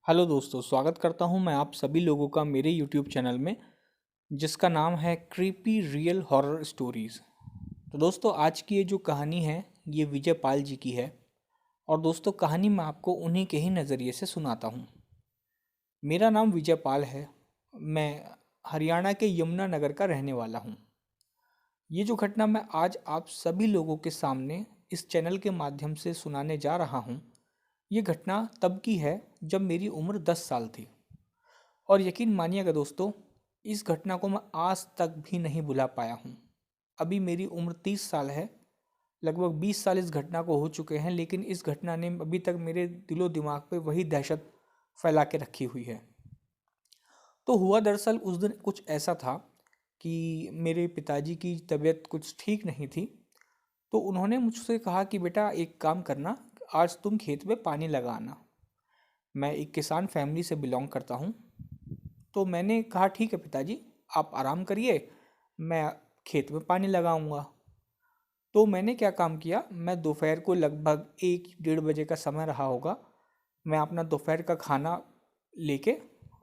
Hello दोस्तों, स्वागत करता हूं मैं आप सभी लोगों का मेरे यूट्यूब चैनल में जिसका नाम है क्रीपी रियल हॉरर स्टोरीज़। तो दोस्तों, आज की ये जो कहानी है ये विजय पाल जी की है। और दोस्तों, कहानी मैं आपको उन्हीं के ही नज़रिए से सुनाता हूँ। मेरा नाम विजय पाल है। मैं हरियाणा के यमुनानगर का रहने वाला हूँ। ये जो घटना मैं आज आप सभी लोगों के सामने इस चैनल के माध्यम से सुनाने जा रहा हूँ, ये घटना तब की है जब मेरी उम्र 10 साल थी। और यकीन मानिएगा दोस्तों, इस घटना को मैं आज तक भी नहीं भुला पाया हूँ। अभी मेरी उम्र 30 साल है। लगभग 20 साल इस घटना को हो चुके हैं, लेकिन इस घटना ने अभी तक मेरे दिलो दिमाग पे वही दहशत फैला के रखी हुई है। तो हुआ दरअसल उस दिन कुछ ऐसा था कि मेरे पिताजी की तबीयत कुछ ठीक नहीं थी। तो उन्होंने मुझसे कहा कि बेटा एक काम करना, आज तुम खेत में पानी लगाना। मैं एक किसान फैमिली से बिलोंग करता हूँ। तो मैंने कहा ठीक है पिताजी, आप आराम करिए, मैं खेत में पानी लगाऊंगा। तो मैंने क्या काम किया, मैं दोपहर को लगभग 1 डेढ़ बजे का समय रहा होगा, मैं अपना दोपहर का खाना लेके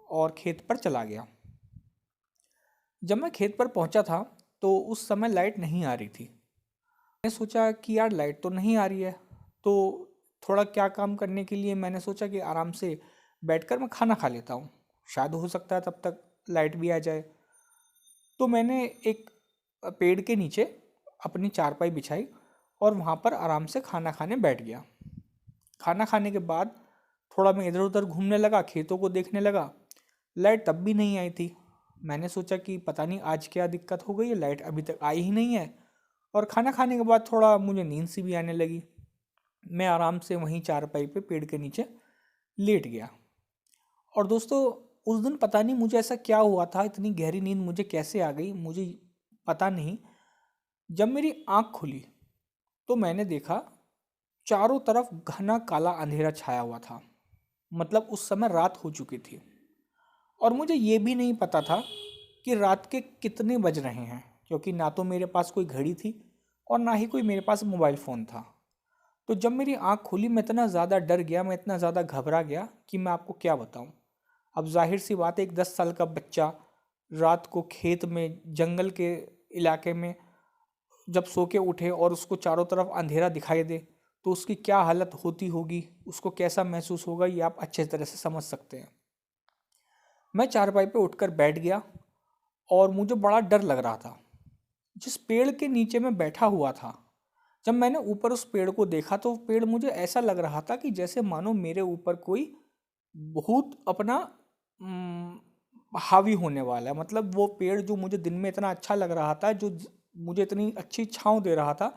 और खेत पर चला गया। जब मैं खेत पर पहुंचा था तो उस समय लाइट नहीं आ रही थी। मैंने सोचा कि यार लाइट तो नहीं आ रही है, तो थोड़ा क्या काम करने के लिए मैंने सोचा कि आराम से बैठकर मैं खाना खा लेता हूँ, शायद हो सकता है तब तक लाइट भी आ जाए। तो मैंने एक पेड़ के नीचे अपनी चारपाई बिछाई और वहाँ पर आराम से खाना खाने बैठ गया। खाना खाने के बाद थोड़ा मैं इधर उधर घूमने लगा, खेतों को देखने लगा। लाइट तब भी नहीं आई थी। मैंने सोचा कि पता नहीं आज क्या दिक्कत हो गई है, लाइट अभी तक आई ही नहीं है। और खाना खाने के बाद थोड़ा मुझे नींद सी भी आने लगी। मैं आराम से वहीं चारपाई पे पेड़ के नीचे लेट गया। और दोस्तों, उस दिन पता नहीं मुझे ऐसा क्या हुआ था, इतनी गहरी नींद मुझे कैसे आ गई मुझे पता नहीं। जब मेरी आंख खुली तो मैंने देखा चारों तरफ घना काला अंधेरा छाया हुआ था। मतलब उस समय रात हो चुकी थी। और मुझे ये भी नहीं पता था कि रात के कितने बज रहे हैं, क्योंकि ना तो मेरे पास कोई घड़ी थी और ना ही कोई मेरे पास मोबाइल फ़ोन था। तो जब मेरी आंख खुली मैं इतना ज़्यादा डर गया, मैं इतना ज़्यादा घबरा गया कि मैं आपको क्या बताऊं। अब जाहिर सी बात है, एक 10 साल का बच्चा रात को खेत में जंगल के इलाके में जब सो के उठे और उसको चारों तरफ अंधेरा दिखाई दे तो उसकी क्या हालत होती होगी, उसको कैसा महसूस होगा, ये आप अच्छे तरह से समझ सकते हैं। मैं चारपाई पे उठकर बैठ गया और मुझे बड़ा डर लग रहा था। जिस पेड़ के नीचे मैं बैठा हुआ था, जब मैंने ऊपर उस पेड़ को देखा तो पेड़ मुझे ऐसा लग रहा था कि जैसे मानो मेरे ऊपर कोई भूत अपना हावी होने वाला है। मतलब वो पेड़ जो मुझे दिन में इतना अच्छा लग रहा था, जो मुझे इतनी अच्छी छांव दे रहा था,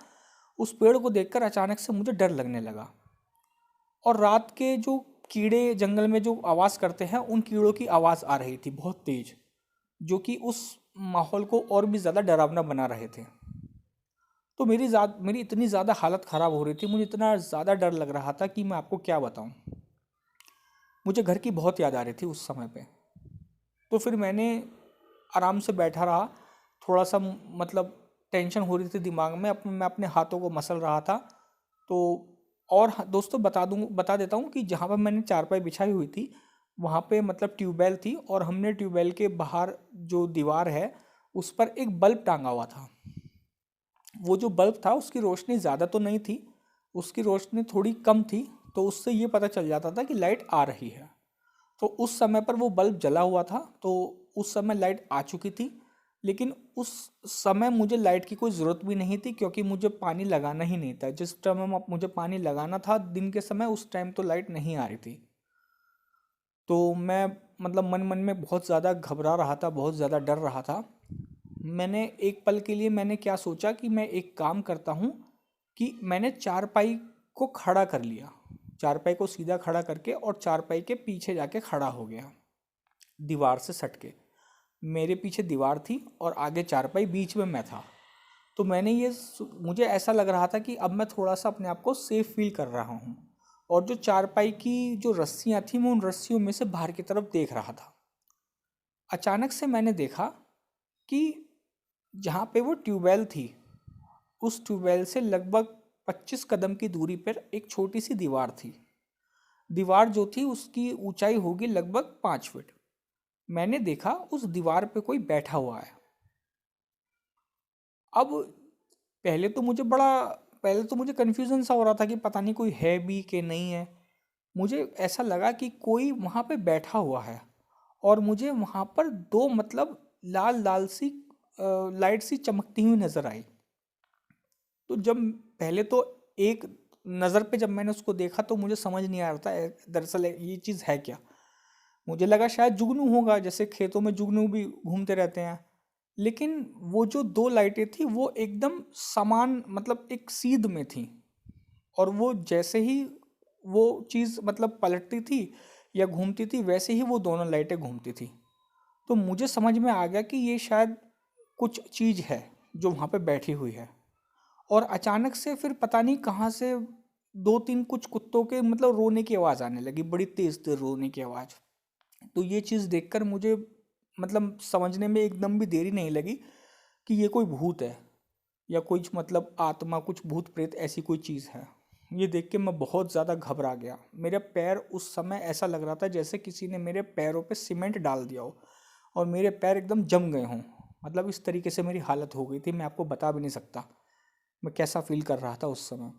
उस पेड़ को देखकर अचानक से मुझे डर लगने लगा। और रात के जो कीड़े जंगल में जो आवाज़ करते हैं, उन कीड़ों की आवाज़ आ रही थी बहुत तेज, जो कि उस माहौल को और भी ज़्यादा डरावना बना रहे थे। तो मेरी इतनी ज़्यादा हालत ख़राब हो रही थी, मुझे इतना ज़्यादा डर लग रहा था कि मैं आपको क्या बताऊं। मुझे घर की बहुत याद आ रही थी उस समय पे। तो फिर मैंने आराम से बैठा रहा। थोड़ा सा मतलब टेंशन हो रही थी दिमाग में, मैं अपने हाथों को मसल रहा था। तो और दोस्तों, बता देता हूँ कि जहाँ पर मैंने चारपाई बिछाई हुई थी वहाँ पे मतलब ट्यूबवेल थी, और हमने ट्यूबवेल के बाहर जो दीवार है उस पर एक बल्ब टांगा हुआ था। वो जो बल्ब था उसकी रोशनी ज़्यादा तो नहीं थी, उसकी रोशनी थोड़ी कम थी। तो उससे ये पता चल जाता था कि लाइट आ रही है। तो उस समय पर वो बल्ब जला हुआ था, तो उस समय लाइट आ चुकी थी। लेकिन उस समय मुझे लाइट की कोई ज़रूरत भी नहीं थी, क्योंकि मुझे पानी लगाना ही नहीं था। जिस टाइम मुझे पानी लगाना था दिन के समय, उस टाइम तो लाइट नहीं आ रही थी। तो मैं मतलब मन मन में बहुत ज़्यादा घबरा रहा था, बहुत ज़्यादा डर रहा था। मैंने एक पल के लिए मैंने क्या सोचा कि मैं एक काम करता हूँ कि मैंने चारपाई को खड़ा कर लिया। चारपाई को सीधा खड़ा करके और चारपाई के पीछे जाके खड़ा हो गया, दीवार से सट के। मेरे पीछे दीवार थी और आगे चारपाई, बीच में मैं था। तो मुझे ऐसा लग रहा था कि अब मैं थोड़ा सा अपने आप को सेफ फील कर रहा हूँ। और जो चारपाई की जो रस्सियाँ थी, मैं उन रस्सियों में से बाहर की तरफ देख रहा था। अचानक से मैंने देखा कि जहाँ पे वो ट्यूबवेल थी, उस ट्यूबवेल से लगभग 25 कदम की दूरी पर एक छोटी सी दीवार थी। दीवार जो थी उसकी ऊंचाई होगी लगभग 5 फीट। मैंने देखा उस दीवार पे कोई बैठा हुआ है। अब पहले तो मुझे बड़ा पहले तो मुझे कन्फ्यूज़न सा हो रहा था कि पता नहीं कोई है भी कि नहीं है। मुझे ऐसा लगा कि कोई वहाँ पे बैठा हुआ है, और मुझे वहाँ पर दो मतलब लाल लाल सी लाइट सी चमकती हुई नज़र आई। तो जब पहले तो एक नज़र पे जब मैंने उसको देखा तो मुझे समझ नहीं आ रहा था दरअसल ये चीज़ है क्या। मुझे लगा शायद जुगनू होगा, जैसे खेतों में जुगनू भी घूमते रहते हैं। लेकिन वो जो दो लाइटें थी वो एकदम समान मतलब एक सीध में थी, और वो जैसे ही वो चीज़ मतलब पलटती थी या घूमती थी वैसे ही वो दोनों लाइटें घूमती थी। तो मुझे समझ में आ गया कि ये शायद कुछ चीज़ है जो वहाँ पे बैठी हुई है। और अचानक से फिर पता नहीं कहाँ से दो तीन कुछ कुत्तों के मतलब रोने की आवाज़ आने लगी, बड़ी तेज़ तेज़ रोने की आवाज़। तो ये चीज़ देखकर मुझे मतलब समझने में एकदम भी देरी नहीं लगी कि ये कोई भूत है या कुछ मतलब आत्मा, कुछ भूत प्रेत ऐसी कोई चीज़ है। ये देख के मैं बहुत ज़्यादा घबरा गया। मेरे पैर उस समय ऐसा लग रहा था जैसे किसी ने मेरे पैरों पे सीमेंट डाल दिया हो और मेरे पैर एकदम जम गए हों। मतलब इस तरीके से मेरी हालत हो गई थी, मैं आपको बता भी नहीं सकता मैं कैसा फील कर रहा था उस समय।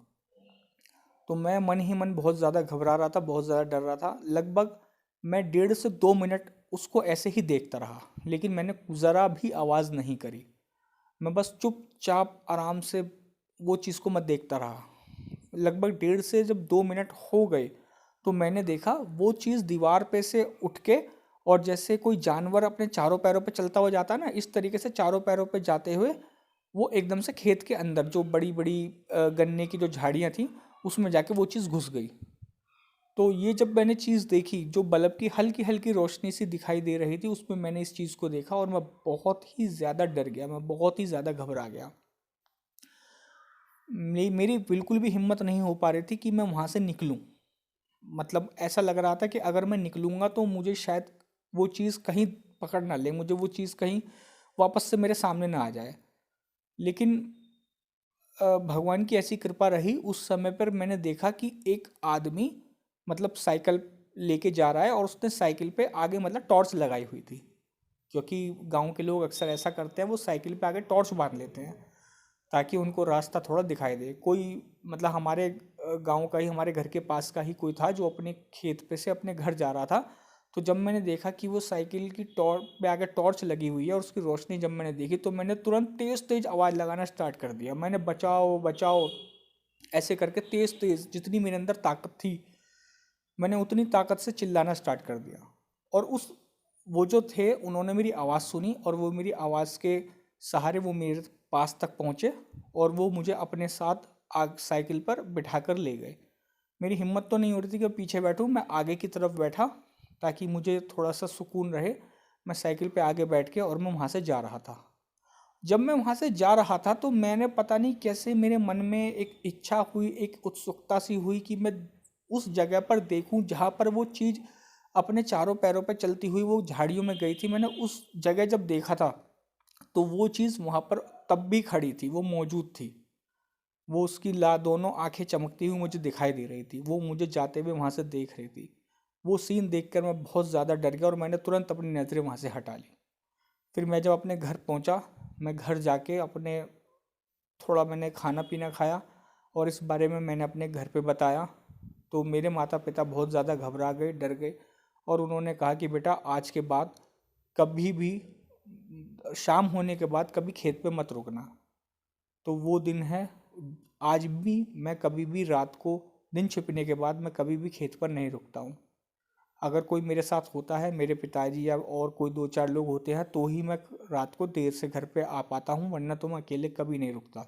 तो मैं मन ही मन बहुत ज़्यादा घबरा रहा था, बहुत ज़्यादा डर रहा था। लगभग मैं 1.5 से 2 मिनट उसको ऐसे ही देखता रहा, लेकिन मैंने ज़रा भी आवाज़ नहीं करी। मैं बस चुपचाप आराम से वो चीज़ को मैं देखता रहा। लगभग 1.5 से जब 2 मिनट हो गए तो मैंने देखा वो चीज़ दीवार पे से उठ के, और जैसे कोई जानवर अपने चारों पैरों पे चलता हुआ जाता है ना, इस तरीके से चारों पैरों पे जाते हुए वो एकदम से खेत के अंदर जो बड़ी बड़ी गन्ने की जो झाड़ियाँ थी उसमें जाके वो चीज़ घुस गई। तो ये जब मैंने चीज़ देखी, जो बल्ब की हल्की हल्की रोशनी सी दिखाई दे रही थी उसमें मैंने इस चीज़ को देखा, और मैं बहुत ही ज़्यादा डर गया, मैं बहुत ही ज़्यादा घबरा गया। मेरी बिल्कुल भी हिम्मत नहीं हो पा रही थी कि मैं वहाँ से निकलूं। मतलब ऐसा लग रहा था कि अगर मैं निकलूंगा तो मुझे शायद वो चीज़ कहीं पकड़ ना ले, मुझे वो चीज़ कहीं वापस से मेरे सामने ना आ जाए। लेकिन भगवान की ऐसी कृपा रही, उस समय पर मैंने देखा कि एक आदमी मतलब साइकिल लेके जा रहा है, और उसने साइकिल पे आगे मतलब टॉर्च लगाई हुई थी। क्योंकि गांव के लोग अक्सर ऐसा करते हैं, वो साइकिल पे आगे टॉर्च बांध लेते हैं ताकि उनको रास्ता थोड़ा दिखाई दे। कोई मतलब हमारे गांव का ही, हमारे घर के पास का ही कोई था जो अपने खेत पे से अपने घर जा रहा था। तो जब मैंने देखा कि वो साइकिल की टॉर्च पे आगे टॉर्च लगी हुई है और उसकी रोशनी जब मैंने देखी तो मैंने तुरंत तेज़ तेज़ आवाज़ लगाना स्टार्ट कर दिया। मैंने बचाओ बचाओ ऐसे करके तेज़ तेज़ जितनी मेरे अंदर ताकत थी मैंने उतनी ताकत से चिल्लाना स्टार्ट कर दिया। और उस वो जो थे उन्होंने मेरी आवाज़ सुनी, और वो मेरी आवाज़ के सहारे वो मेरे पास तक पहुँचे, और वो मुझे अपने साथ आग साइकिल पर बिठा कर ले गए। मेरी हिम्मत तो नहीं हो रही थी कि पीछे बैठूं, मैं आगे की तरफ बैठा ताकि मुझे थोड़ा सा सुकून रहे। मैं साइकिल पे आगे बैठ के और मैं वहाँ से जा रहा था। जब मैं वहाँ से जा रहा था तो मैंने पता नहीं कैसे मेरे मन में एक इच्छा हुई, एक उत्सुकता सी हुई कि मैं उस जगह पर देखूं जहाँ पर वो चीज़ अपने चारों पैरों पर चलती हुई वो झाड़ियों में गई थी। मैंने उस जगह जब देखा था तो वो चीज़ वहाँ पर तब भी खड़ी थी, वो मौजूद थी। वो उसकी ला दोनों आंखें चमकती हुई मुझे दिखाई दे रही थी, वो मुझे जाते हुए वहाँ से देख रही थी। वो सीन देखकर मैं बहुत ज़्यादा डर गया और मैंने तुरंत अपनी नज़रें वहाँ से हटा ली। फिर मैं जब अपने घर पहुँचा, मैं घर जाके अपने थोड़ा मैंने खाना पीना खाया और इस बारे में मैंने अपने घर पे बताया। तो मेरे माता पिता बहुत ज़्यादा घबरा गए, डर गए, और उन्होंने कहा कि बेटा आज के बाद कभी भी शाम होने के बाद कभी खेत पे मत रुकना। तो वो दिन है, आज भी मैं कभी भी रात को दिन छिपने के बाद मैं कभी भी खेत पर नहीं रुकता हूँ। अगर कोई मेरे साथ होता है, मेरे पिताजी या और कोई दो चार लोग होते हैं, तो ही मैं रात को देर से घर पे आ पाता हूँ, वरना तो मैं अकेले कभी नहीं रुकता।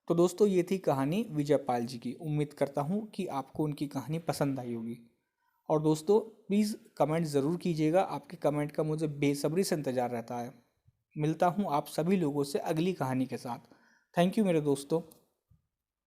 तो दोस्तों ये थी कहानी विजय पाल जी की। उम्मीद करता हूँ कि आपको उनकी कहानी पसंद आई होगी। और दोस्तों प्लीज़ कमेंट ज़रूर कीजिएगा, आपके कमेंट का मुझे बेसब्री से इंतज़ार रहता है। मिलता हूँ आप सभी लोगों से अगली कहानी के साथ। थैंक यू मेरे दोस्तों।